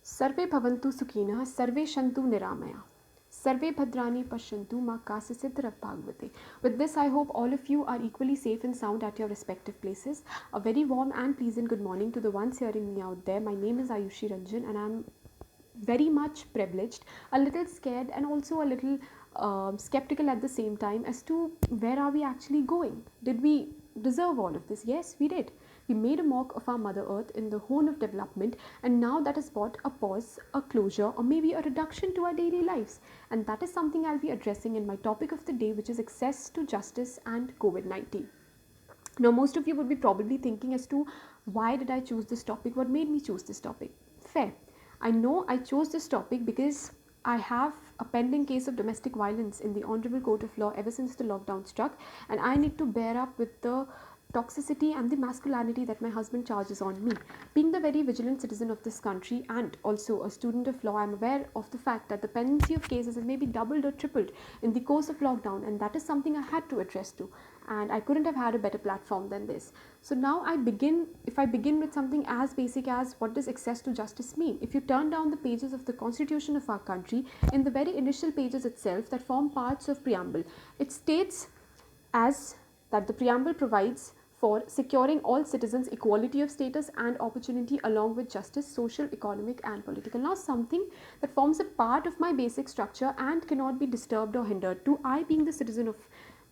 Sarve bhavantu sukhinah, sarve shantu niramaya. Sarve bhadrani pashantu ma kasisitra bhagavate. With this, I hope all of you are equally safe and sound at your respective places. A very warm and pleasant good morning to the ones hearing me out there. My name is Ayushi Ranjan and I'm very much privileged, a little scared, and also a little skeptical at the same time as to where are we actually going. Did we deserve all of this? Yes, we did. We made a mock of our Mother Earth in the horn of development, and now that has brought a pause, a closure, or maybe a reduction to our daily lives. And that is something I'll be addressing in my topic of the day, which is access to justice and COVID 19. Now, most of you would be probably thinking as to why did I choose this topic? What made me choose this topic? Fair. I know I chose this topic because I have a pending case of domestic violence in the Honorable Court of Law ever since the lockdown struck, and I need to bear up with the toxicity and the masculinity that my husband charges on me. Being the very vigilant citizen of this country and also a student of law, I'm aware of the fact that the pendency of cases has maybe doubled or tripled in the course of lockdown, and that is something I had to address to. And I couldn't have had a better platform than this. So now if I begin with something as basic as what does access to justice mean? If you turn down the pages of the constitution of our country, in the very initial pages itself that form parts of preamble, it states as that the preamble provides for securing all citizens equality of status and opportunity along with justice, social, economic and political. Now something that forms a part of my basic structure and cannot be disturbed or hindered to, I being the citizen of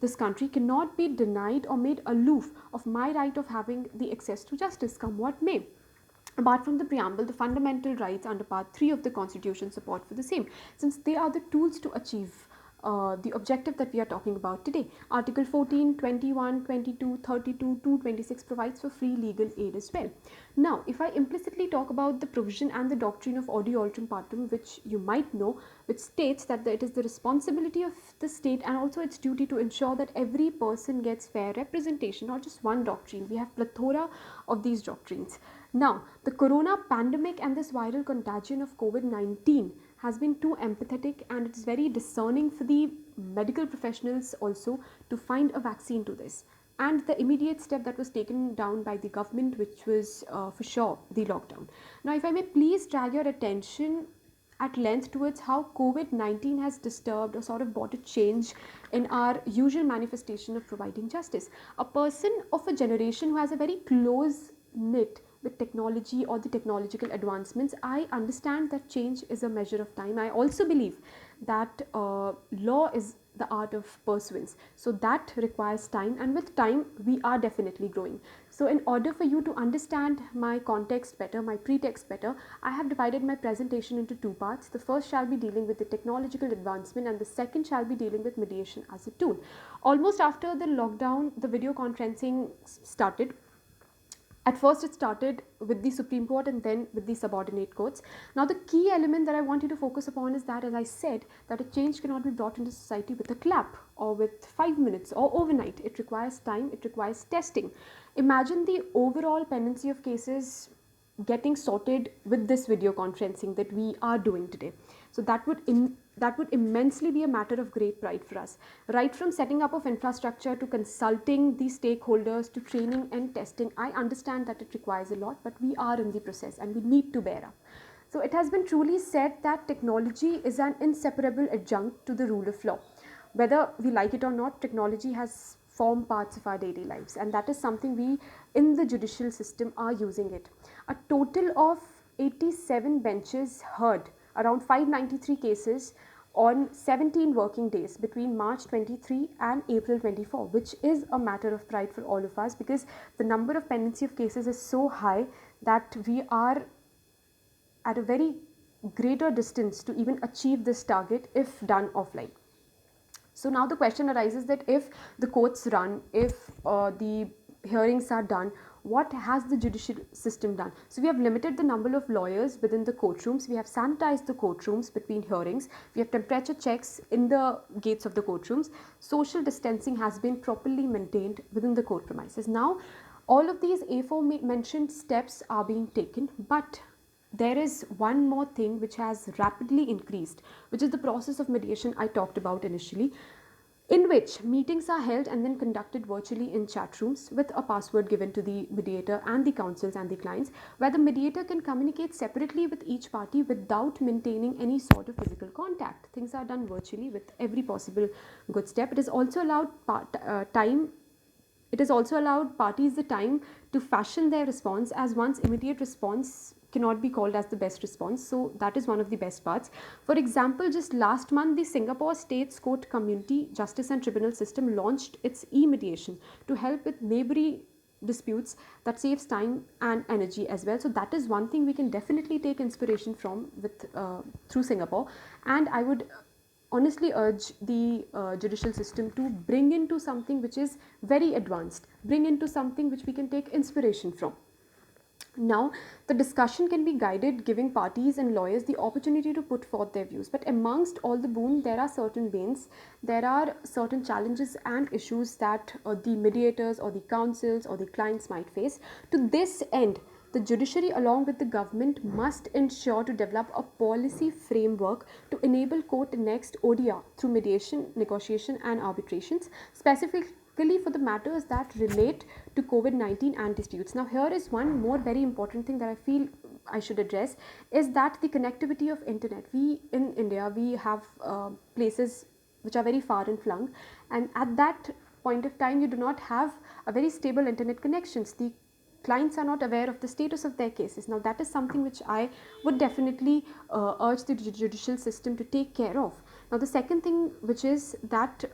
this country cannot be denied or made aloof of my right of having the access to justice, come what may. Apart from the preamble, the fundamental rights under part 3 of the constitution support for the same, since they are the tools to achieve the objective that we are talking about today. Article 14, 21, 22, 32, 226 provides for free legal aid as well. Now, if I implicitly talk about the provision and the doctrine of audio altrum partum, which you might know, which states that it is the responsibility of the state and also its duty to ensure that every person gets fair representation, not just one doctrine. We have plethora of these doctrines. Now, the corona pandemic and this viral contagion of COVID-19 has been too empathetic, and it's very discerning for the medical professionals also to find a vaccine to this. And the immediate step that was taken down by the government, which was for sure the lockdown. Now, if I may please drag your attention at length towards how COVID-19 has disturbed or sort of brought a change in our usual manifestation of providing justice. A person of a generation who has a very close knit with technology or the technological advancements, I understand that change is a measure of time. I also believe that law is the art of pursuance, so that requires time, and with time we are definitely growing. So in order for you to understand my context better, my pretext better, I have divided my presentation into two parts. The first shall be dealing with the technological advancement, and the second shall be dealing with mediation as a tool. Almost after the lockdown, the video conferencing started. At first it started with the Supreme Court and then with the subordinate courts. Now the key element that I want you to focus upon is that, as I said, that a change cannot be brought into society with a clap or with 5 minutes or overnight. It requires time, it requires testing. Imagine the overall pendency of cases getting sorted with this video conferencing that we are doing today. So that would immensely be a matter of great pride for us. Right from setting up of infrastructure to consulting the stakeholders to training and testing, I understand that it requires a lot, but we are in the process and we need to bear up. So it has been truly said that technology is an inseparable adjunct to the rule of law. Whether we like it or not, technology has formed parts of our daily lives, and that is something we in the judicial system are using it. A total of 87 benches heard around 593 cases on 17 working days between March 23 and April 24, which is a matter of pride for all of us, because the number of pendency of cases is so high that we are at a very greater distance to even achieve this target if done offline. So now the question arises that if the courts run, if the hearings are done, what has the judicial system done? So we have limited the number of lawyers within the courtrooms, we have sanitized the courtrooms between hearings, we have temperature checks in the gates of the courtrooms, social distancing has been properly maintained within the court premises. Now all of these aforementioned steps are being taken, but there is one more thing which has rapidly increased, which is the process of mediation I talked about initially. in which meetings are held and then conducted virtually in chat rooms with a password given to the mediator and the counsels and the clients, where the mediator can communicate separately with each party without maintaining any sort of physical contact. Things are done virtually with every possible good step. It is also allowed it has also allowed parties the time to fashion their response, as one's immediate response cannot be called as the best response. So that is one of the best parts. For example, just last month, the Singapore States Court Community Justice and Tribunal System launched its e-mediation to help with neighboring disputes. That saves time and energy as well. So that is one thing we can definitely take inspiration from with through Singapore. And I would honestly urge the judicial system to bring into something which is very advanced, bring into something which we can take inspiration from. Now, the discussion can be guided, giving parties and lawyers the opportunity to put forth their views. But amongst all the boon, there are certain bans, there are certain challenges and issues that the mediators or the counsels or the clients might face. To this end, the judiciary along with the government must ensure to develop a policy framework to enable court next ODR through mediation, negotiation and arbitrations, specifically for the matters that relate to COVID-19 and disputes. Now here is one more very important thing that I feel I should address, is that the connectivity of internet. We in India, we have places which are very far and flung, and at that point of time you do not have a very stable internet connections. The clients are not aware of the status of their cases. Now that is something which I would definitely urge the judicial system to take care of. Now the second thing, which is that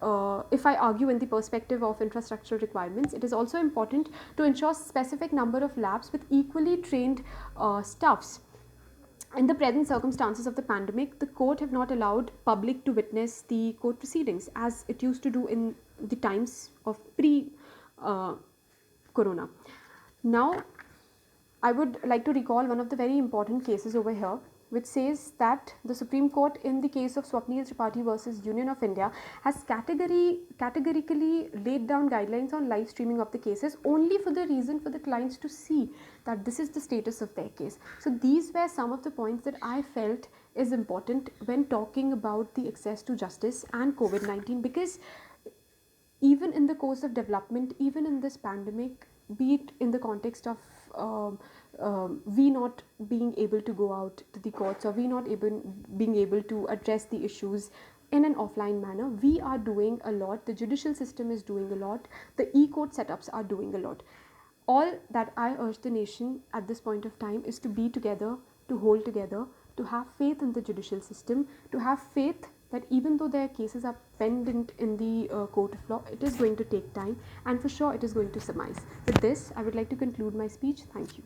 if I argue in the perspective of infrastructural requirements, it is also important to ensure specific number of labs with equally trained staffs. In the present circumstances of the pandemic, the court have not allowed public to witness the court proceedings as it used to do in the times of pre-corona. Now, I would like to recall one of the very important cases over here, which says that the Supreme Court in the case of Swapnil Tripathi versus Union of India has categorically laid down guidelines on live streaming of the cases only for the reason for the clients to see that this is the status of their case. So these were some of the points that I felt is important when talking about the access to justice and COVID-19, because even in the course of development, even in this pandemic, be it in the context of we not being able to go out to the courts, or we not being able to address the issues in an offline manner, we are doing a lot. The judicial system is doing a lot. The e-court setups are doing a lot. All that I urge the nation at this point of time is to be together, to hold together, to have faith in the judicial system, to have faith that even though their cases are pending in the court of law, it is going to take time, and for sure it is going to surmise. With this, I would like to conclude my speech. Thank you.